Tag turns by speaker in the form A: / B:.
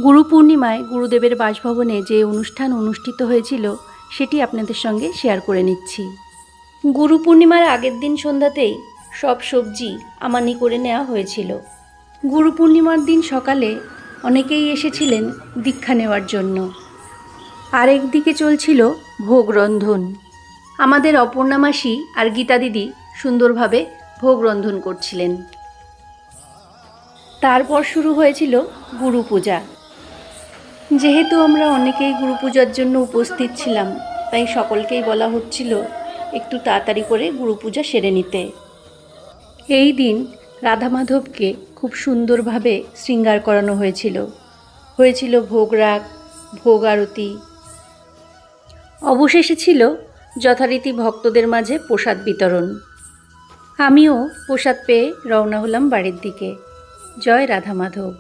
A: গুরু পূর্ণিমায় গুরুদেবের বাসভবনে যে অনুষ্ঠান অনুষ্ঠিত হয়েছিল সেটি আপনাদের সঙ্গে শেয়ার করে নিচ্ছি। গুরু পূর্ণিমার আগের দিন সন্ধ্যাতেই সব সবজি আমানি করে নেওয়া হয়েছিল। গুরু পূর্ণিমার দিন সকালে অনেকেই এসেছিলেন দীক্ষা নেওয়ার জন্য। আরেক দিকে চলছিল ভোগ রন্ধন। আমাদের অপর্ণা মাসি আর গীতা দিদি সুন্দরভাবে ভোগ রন্ধন করছিলেন। তারপর শুরু হয়েছিল গুরু পূজা। যেহেতু আমরা অনেকেই গুরু পূজার জন্য উপস্থিত ছিলাম, তাই সকলকেই বলা হচ্ছিল একটু তাড়াতাড়ি করে গুরু পূজা সেরে নিতে। এই দিন রাধা মাধবকে খুব সুন্দরভাবে শৃঙ্গার করানো হয়েছিল ভোগরাগ, ভোগ আরতি। অবশেষে ছিল যথারীতি ভক্তদের মাঝে প্রসাদ বিতরণ। আমিও প্রসাদ পেয়ে রওনা হলাম বাড়ির দিকে। জয় রাধা মাধব।